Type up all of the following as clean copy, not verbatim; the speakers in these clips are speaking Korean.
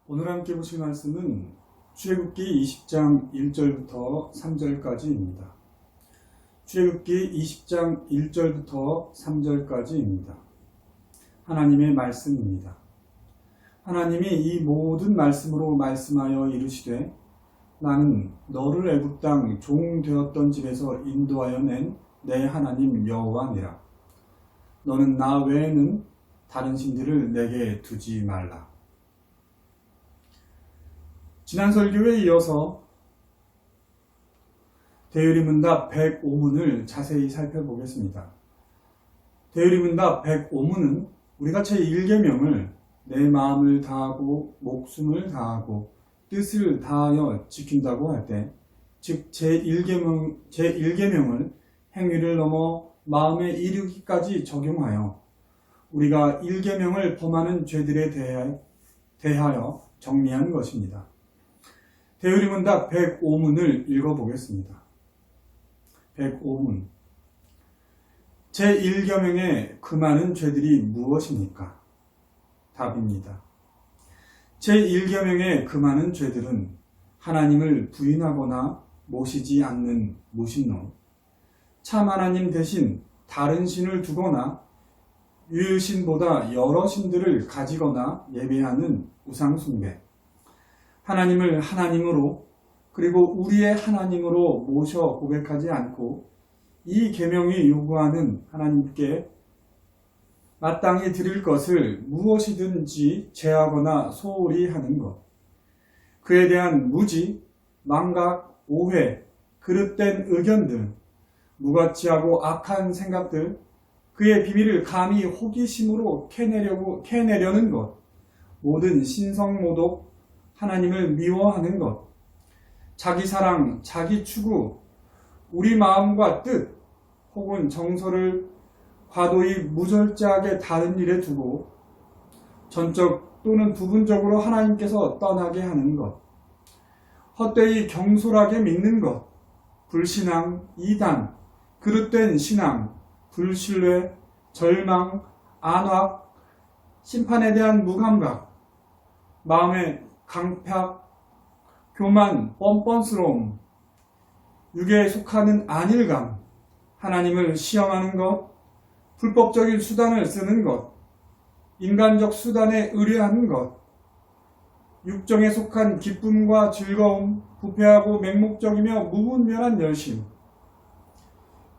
오늘 함께 보실 말씀은 출애굽기 20장 1절부터 3절까지입니다. 출애굽기 20장 1절부터 3절까지입니다. 하나님의 말씀입니다. 하나님이 이 모든 말씀으로 말씀하여 이르시되 나는 너를 애굽 땅 종 되었던 집에서 인도하여 낸 내 하나님 여호와니라. 너는 나 외에는 다른 신들을 내게 두지 말라. 지난 설교에 이어서 대유리문답 105문을 자세히 살펴보겠습니다. 대유리문답 105문은 우리가 제1계명을 내 마음을 다하고 목숨을 다하고 뜻을 다하여 지킨다고 할 때, 즉 제1계명을 행위를 넘어 마음에 이르기까지 적용하여 우리가 1계명을 범하는 죄들에 대하여 정리한 것입니다. 대유리문답 105문을 읽어보겠습니다. 105문. 제1계명의 그 많은 죄들이 무엇입니까? 답입니다. 제1계명의 그 많은 죄들은 하나님을 부인하거나 모시지 않는 무신론, 참 하나님 대신 다른 신을 두거나 유일신보다 여러 신들을 가지거나 예배하는 우상숭배, 하나님을 하나님으로 그리고 우리의 하나님으로 모셔 고백하지 않고 이 계명이 요구하는 하나님께 마땅히 드릴 것을 무엇이든지 제하거나 소홀히 하는 것, 그에 대한 무지, 망각, 오해, 그릇된 의견들, 무가치하고 악한 생각들, 그의 비밀을 감히 호기심으로 캐내려는 것, 모든 신성모독, 하나님을 미워하는 것, 자기 사랑, 자기 추구, 우리 마음과 뜻 혹은 정서를 과도히 무절제하게 다른 일에 두고 전적 또는 부분적으로 하나님께서 떠나게 하는 것, 헛되이 경솔하게 믿는 것, 불신앙, 이단, 그릇된 신앙, 불신뢰, 절망, 안악, 심판에 대한 무감각, 마음의 강팍, 교만, 뻔뻔스러움, 육에 속하는 안일감, 하나님을 시험하는 것, 불법적인 수단을 쓰는 것, 인간적 수단에 의뢰하는 것, 육정에 속한 기쁨과 즐거움, 부패하고 맹목적이며 무분별한 열심,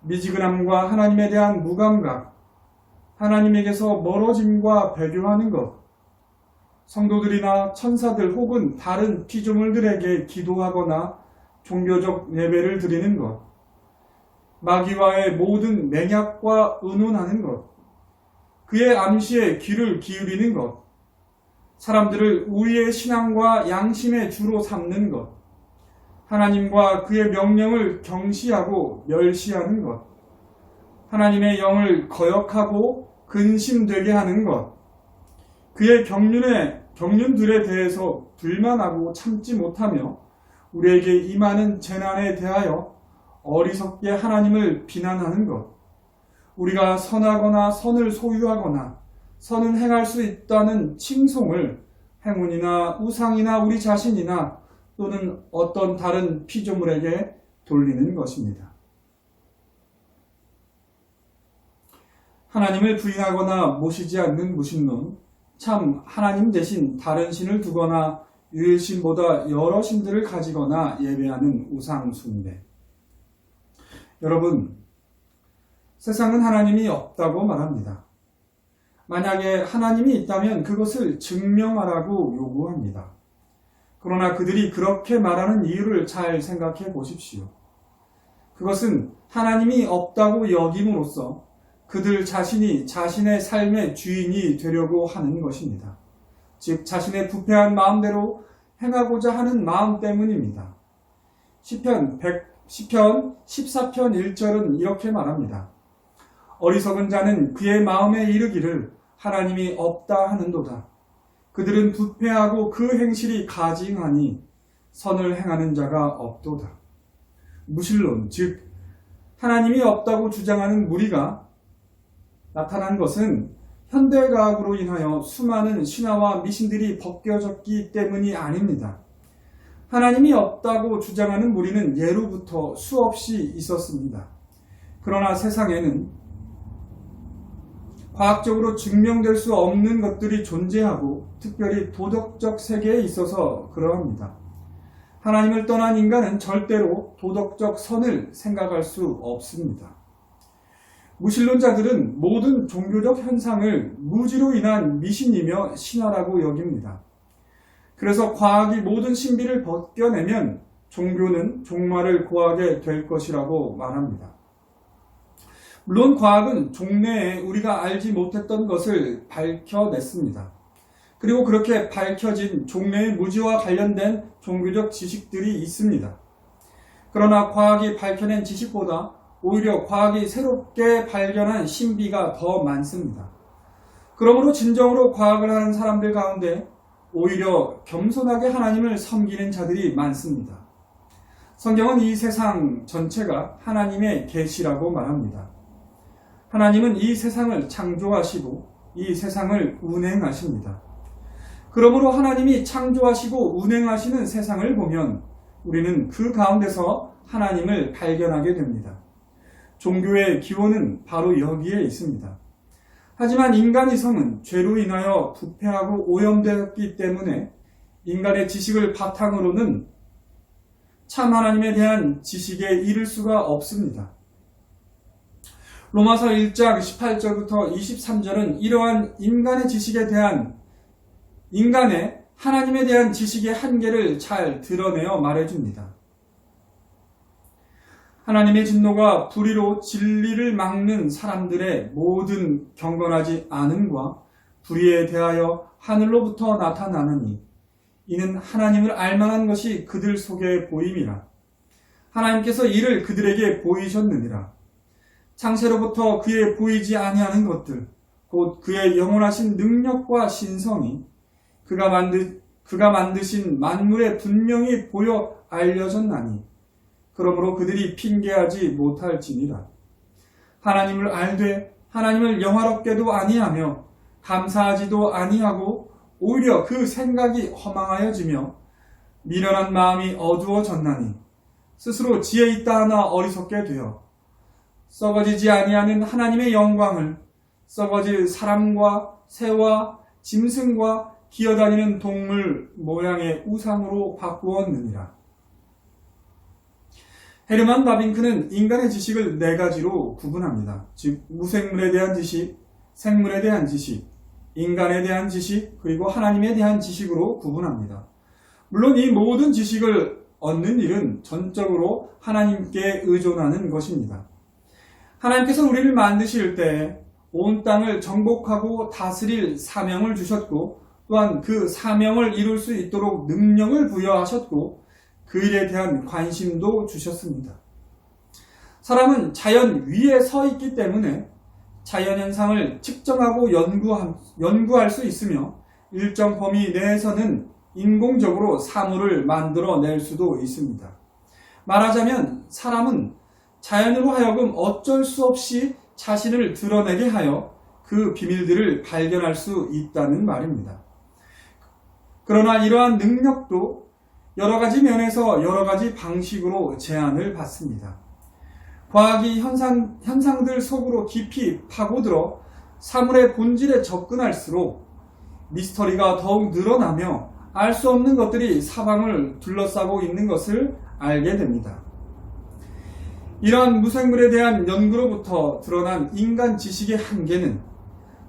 미지근함과 하나님에 대한 무감각, 하나님에게서 멀어짐과 배교하는 것, 성도들이나 천사들 혹은 다른 피조물들에게 기도하거나 종교적 예배를 드리는 것, 마귀와의 모든 맹약과 의논하는 것, 그의 암시에 귀를 기울이는 것, 사람들을 우리의 신앙과 양심의 주로 삼는 것, 하나님과 그의 명령을 경시하고 멸시하는 것, 하나님의 영을 거역하고 근심되게 하는 것, 그의 경륜들에 대해서 불만하고 참지 못하며 우리에게 임하는 재난에 대하여 어리석게 하나님을 비난하는 것, 우리가 선하거나 선을 소유하거나 선은 행할 수 있다는 칭송을 행운이나 우상이나 우리 자신이나 또는 어떤 다른 피조물에게 돌리는 것입니다. 하나님을 부인하거나 모시지 않는 무신론, 참 하나님 대신 다른 신을 두거나 유일신보다 여러 신들을 가지거나 예배하는 우상숭배. 여러분, 세상은 하나님이 없다고 말합니다. 만약에 하나님이 있다면 그것을 증명하라고 요구합니다. 그러나 그들이 그렇게 말하는 이유를 잘 생각해 보십시오. 그것은 하나님이 없다고 여김으로써 그들 자신이 자신의 삶의 주인이 되려고 하는 것입니다. 즉 자신의 부패한 마음대로 행하고자 하는 마음 때문입니다. 시편 14편 1절은 이렇게 말합니다. 어리석은 자는 그의 마음에 이르기를 하나님이 없다 하는도다. 그들은 부패하고 그 행실이 가증하니 선을 행하는 자가 없도다. 무신론, 즉 하나님이 없다고 주장하는 무리가 나타난 것은 현대과학으로 인하여 수많은 신화와 미신들이 벗겨졌기 때문이 아닙니다. 하나님이 없다고 주장하는 무리는 예로부터 수없이 있었습니다. 그러나 세상에는 과학적으로 증명될 수 없는 것들이 존재하고 특별히 도덕적 세계에 있어서 그러합니다. 하나님을 떠난 인간은 절대로 도덕적 선을 생각할 수 없습니다. 무신론자들은 모든 종교적 현상을 무지로 인한 미신이며 신화라고 여깁니다. 그래서 과학이 모든 신비를 벗겨내면 종교는 종말을 고하게 될 것이라고 말합니다. 물론 과학은 종래에 우리가 알지 못했던 것을 밝혀냈습니다. 그리고 그렇게 밝혀진 종래의 무지와 관련된 종교적 지식들이 있습니다. 그러나 과학이 밝혀낸 지식보다 오히려 과학이 새롭게 발견한 신비가 더 많습니다. 그러므로 진정으로 과학을 하는 사람들 가운데 오히려 겸손하게 하나님을 섬기는 자들이 많습니다. 성경은 이 세상 전체가 하나님의 계시라고 말합니다. 하나님은 이 세상을 창조하시고 이 세상을 운행하십니다. 그러므로 하나님이 창조하시고 운행하시는 세상을 보면 우리는 그 가운데서 하나님을 발견하게 됩니다. 종교의 기원은 바로 여기에 있습니다. 하지만 인간의 성은 죄로 인하여 부패하고 오염되었기 때문에 인간의 지식을 바탕으로는 참 하나님에 대한 지식에 이를 수가 없습니다. 로마서 1장 18절부터 23절은 이러한 인간의 지식에 대한 인간의 하나님에 대한 지식의 한계를 잘 드러내어 말해줍니다. 하나님의 진노가 불의로 진리를 막는 사람들의 모든 경건하지 않음과 불의에 대하여 하늘로부터 나타나느니 이는 하나님을 알만한 것이 그들 속에 보임이라. 하나님께서 이를 그들에게 보이셨느니라. 창세로부터 그의 보이지 아니하는 것들 곧 그의 영원하신 능력과 신성이 그가 만드신 만물에 분명히 보여 알려졌나니 그러므로 그들이 핑계하지 못할지니라. 하나님을 알되 하나님을 영화롭게도 아니하며 감사하지도 아니하고 오히려 그 생각이 허망하여지며 미련한 마음이 어두워졌나니 스스로 지혜 있다 하나 어리석게 되어 썩어지지 아니하는 하나님의 영광을 썩어질 사람과 새와 짐승과 기어다니는 동물 모양의 우상으로 바꾸었느니라. 헤르만 바빙크는 인간의 지식을 네 가지로 구분합니다. 즉 무생물에 대한 지식, 생물에 대한 지식, 인간에 대한 지식, 그리고 하나님에 대한 지식으로 구분합니다. 물론 이 모든 지식을 얻는 일은 전적으로 하나님께 의존하는 것입니다. 하나님께서 우리를 만드실 때 온 땅을 정복하고 다스릴 사명을 주셨고 또한 그 사명을 이룰 수 있도록 능력을 부여하셨고 그 일에 대한 관심도 주셨습니다. 사람은 자연 위에 서 있기 때문에 자연현상을 측정하고 연구할 수 있으며 일정 범위 내에서는 인공적으로 사물을 만들어낼 수도 있습니다. 말하자면 사람은 자연으로 하여금 어쩔 수 없이 자신을 드러내게 하여 그 비밀들을 발견할 수 있다는 말입니다. 그러나 이러한 능력도 여러 가지 면에서 여러 가지 방식으로 제한을 받습니다. 과학이 현상들 속으로 깊이 파고들어 사물의 본질에 접근할수록 미스터리가 더욱 늘어나며 알 수 없는 것들이 사방을 둘러싸고 있는 것을 알게 됩니다. 이러한 무생물에 대한 연구로부터 드러난 인간 지식의 한계는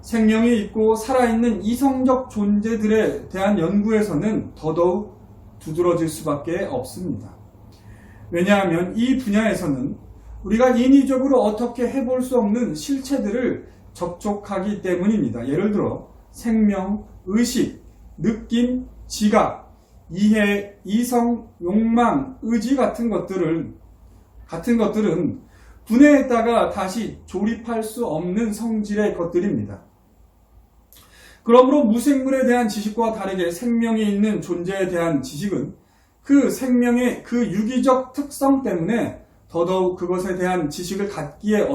생명이 있고 살아있는 이성적 존재들에 대한 연구에서는 더더욱 두드러질 수밖에 없습니다. 왜냐하면 이 분야에서는 우리가 인위적으로 어떻게 해볼 수 없는 실체들을 접촉하기 때문입니다. 예를 들어 생명, 의식, 느낌, 지각, 이해, 이성, 욕망, 의지 같은 것들은 분해했다가 다시 조립할 수 없는 성질의 것들입니다. 그러므로 무생물에 대한 지식과 다르게 생명이 있는 존재에 대한 지식은 그 생명의 그 유기적 특성 때문에 더더욱 그것에 대한 지식을 갖기가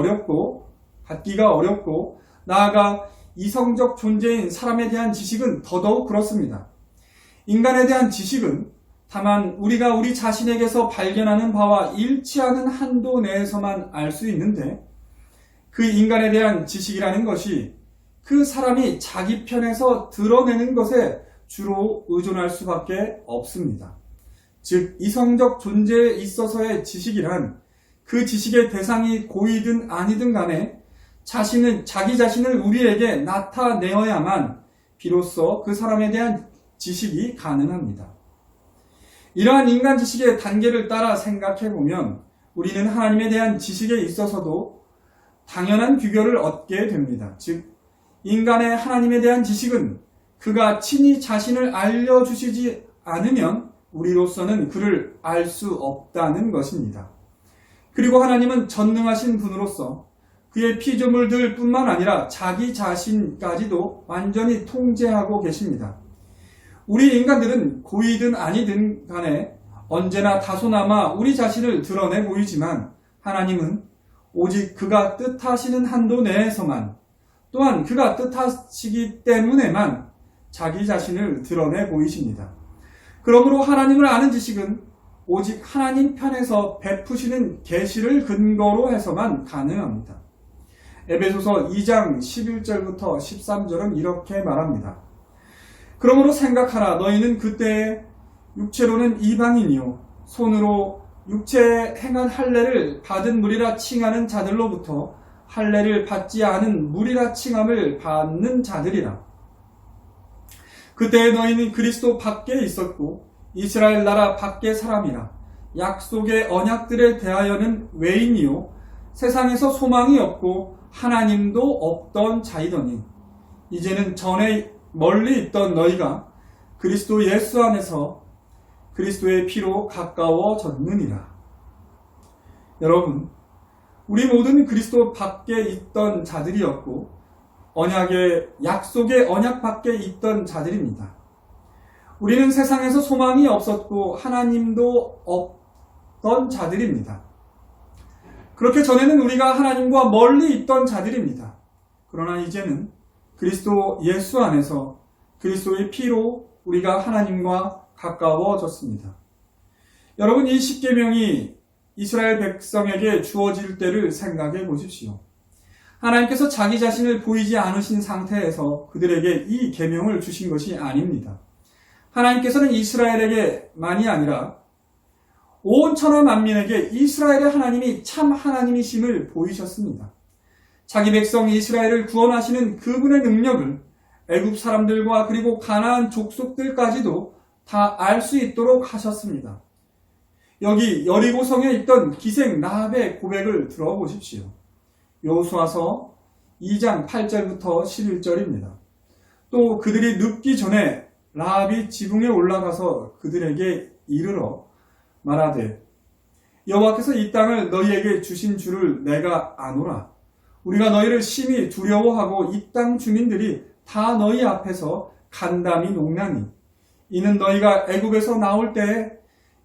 어렵고 나아가 이성적 존재인 사람에 대한 지식은 더더욱 그렇습니다. 인간에 대한 지식은 다만 우리가 우리 자신에게서 발견하는 바와 일치하는 한도 내에서만 알 수 있는데, 그 인간에 대한 지식이라는 것이 그 사람이 자기 편에서 드러내는 것에 주로 의존할 수밖에 없습니다. 즉, 이성적 존재에 있어서의 지식이란 그 지식의 대상이 고이든 아니든 간에 자기 자신을 우리에게 나타내어야만 비로소 그 사람에 대한 지식이 가능합니다. 이러한 인간 지식의 단계를 따라 생각해보면 우리는 하나님에 대한 지식에 있어서도 당연한 규결을 얻게 됩니다. 즉, 인간의 하나님에 대한 지식은 그가 친히 자신을 알려주시지 않으면 우리로서는 그를 알 수 없다는 것입니다. 그리고 하나님은 전능하신 분으로서 그의 피조물들 뿐만 아니라 자기 자신까지도 완전히 통제하고 계십니다. 우리 인간들은 고이든 아니든 간에 언제나 다소나마 우리 자신을 드러내 보이지만 하나님은 오직 그가 뜻하시는 한도 내에서만, 또한 그가 뜻하시기 때문에만 자기 자신을 드러내 보이십니다. 그러므로 하나님을 아는 지식은 오직 하나님 편에서 베푸시는 계시를 근거로 해서만 가능합니다. 에베소서 2장 11절부터 13절은 이렇게 말합니다. 그러므로 생각하라. 너희는 그때에 육체로는 이방인이요 손으로 육체에 행한 할례를 받은 무리라 칭하는 자들로부터 할례를 받지 않은 무리라 칭함을 받는 자들이라. 그때에 너희는 그리스도 밖에 있었고 이스라엘 나라 밖의 사람이라. 약속의 언약들에 대하여는 외인이요 세상에서 소망이 없고 하나님도 없던 자이더니 이제는 전에 멀리 있던 너희가 그리스도 예수 안에서 그리스도의 피로 가까워졌느니라. 여러분, 우리 모두는 그리스도 밖에 있던 자들이었고 약속의 언약 밖에 있던 자들입니다. 우리는 세상에서 소망이 없었고 하나님도 없던 자들입니다. 그렇게 전에는 우리가 하나님과 멀리 있던 자들입니다. 그러나 이제는 그리스도 예수 안에서 그리스도의 피로 우리가 하나님과 가까워졌습니다. 여러분, 이 십계명이 이스라엘 백성에게 주어질 때를 생각해 보십시오. 하나님께서 자기 자신을 보이지 않으신 상태에서 그들에게 이 계명을 주신 것이 아닙니다. 하나님께서는 이스라엘에게만이 아니라 온 천하 만민에게 이스라엘의 하나님이 참 하나님이심을 보이셨습니다. 자기 백성 이스라엘을 구원하시는 그분의 능력을 애굽 사람들과 그리고 가나안 족속들까지도 다 알 수 있도록 하셨습니다. 여기 여리고성에 있던 기생 라합의 고백을 들어보십시오. 여호수아서 2장 8절부터 11절입니다. 또 그들이 눕기 전에 라합이 지붕에 올라가서 그들에게 이르러 말하되 여호와께서 이 땅을 너희에게 주신 줄을 내가 아노라. 우리가 너희를 심히 두려워하고 이 땅 주민들이 다 너희 앞에서 간담이 농나니 이는 너희가 애굽에서 나올 때에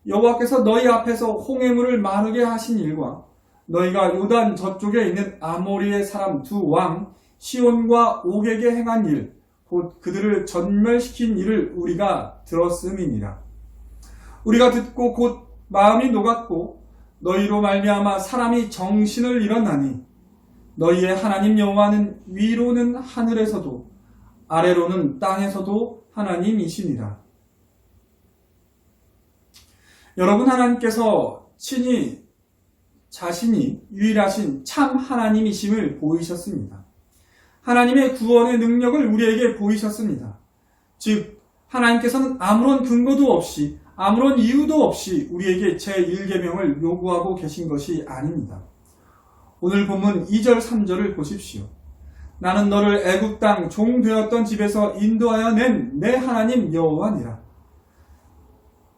여호와께서 너희 앞에서 홍해물을 마르게 하신 일과 너희가 요단 저쪽에 있는 아모리의 사람 두 왕 시온과 옥에게 행한 일, 곧 그들을 전멸시킨 일을 우리가 들었음이니라. 우리가 듣고 곧 마음이 녹았고 너희로 말미암아 사람이 정신을 잃었나니 너희의 하나님 여호와는 위로는 하늘에서도 아래로는 땅에서도 하나님이시니라. 여러분, 하나님께서 친히 자신이 유일하신 참 하나님이심을 보이셨습니다. 하나님의 구원의 능력을 우리에게 보이셨습니다. 즉, 하나님께서는 아무런 근거도 없이 아무런 이유도 없이 우리에게 제1계명을 요구하고 계신 것이 아닙니다. 오늘 본문 2절 3절을 보십시오. 나는 너를 애굽 땅 종 되었던 집에서 인도하여 낸 내 하나님 여호와니라.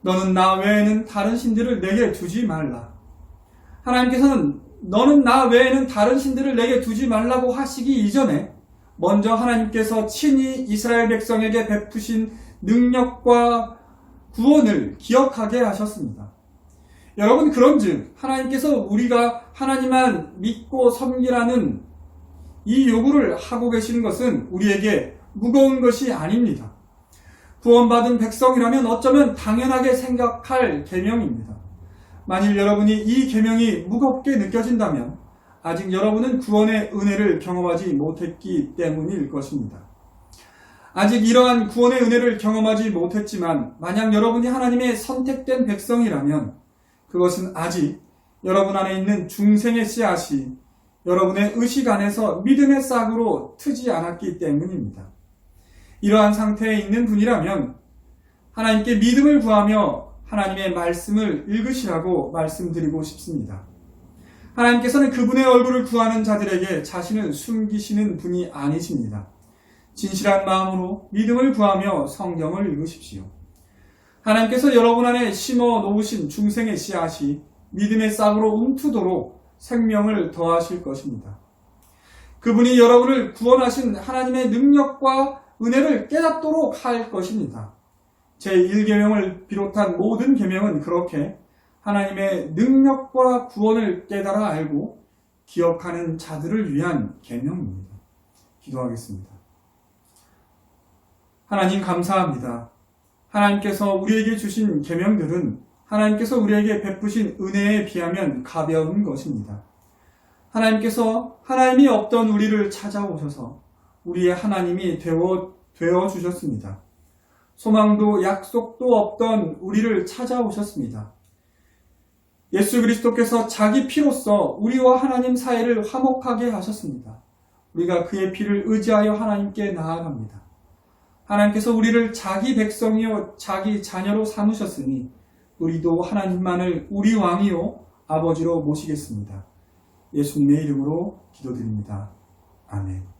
너는 나 외에는 다른 신들을 내게 두지 말라. 하나님께서는 너는 나 외에는 다른 신들을 내게 두지 말라고 하시기 이전에 먼저 하나님께서 친히 이스라엘 백성에게 베푸신 능력과 구원을 기억하게 하셨습니다. 여러분, 그런즉 하나님께서 우리가 하나님만 믿고 섬기라는 이 요구를 하고 계시는 것은 우리에게 무거운 것이 아닙니다. 구원받은 백성이라면 어쩌면 당연하게 생각할 계명입니다. 만일 여러분이 이 계명이 무겁게 느껴진다면 아직 여러분은 구원의 은혜를 경험하지 못했기 때문일 것입니다. 아직 이러한 구원의 은혜를 경험하지 못했지만 만약 여러분이 하나님의 선택된 백성이라면 그것은 아직 여러분 안에 있는 중생의 씨앗이 여러분의 의식 안에서 믿음의 싹으로 트지 않았기 때문입니다. 이러한 상태에 있는 분이라면 하나님께 믿음을 구하며 하나님의 말씀을 읽으시라고 말씀드리고 싶습니다. 하나님께서는 그분의 얼굴을 구하는 자들에게 자신을 숨기시는 분이 아니십니다. 진실한 마음으로 믿음을 구하며 성경을 읽으십시오. 하나님께서 여러분 안에 심어 놓으신 중생의 씨앗이 믿음의 싹으로 움트도록 생명을 더하실 것입니다. 그분이 여러분을 구원하신 하나님의 능력과 은혜를 깨닫도록 할 것입니다. 제1계명을 비롯한 모든 계명은 그렇게 하나님의 능력과 구원을 깨달아 알고 기억하는 자들을 위한 계명입니다. 기도하겠습니다. 하나님 감사합니다. 하나님께서 우리에게 주신 계명들은 하나님께서 우리에게 베푸신 은혜에 비하면 가벼운 것입니다. 하나님께서 하나님이 없던 우리를 찾아오셔서 우리의 하나님이 되어 주셨습니다. 소망도 약속도 없던 우리를 찾아오셨습니다. 예수 그리스도께서 자기 피로써 우리와 하나님 사이를 화목하게 하셨습니다. 우리가 그의 피를 의지하여 하나님께 나아갑니다. 하나님께서 우리를 자기 백성이요 자기 자녀로 삼으셨으니 우리도 하나님만을 우리 왕이요 아버지로 모시겠습니다. 예수님의 이름으로 기도드립니다. 아멘.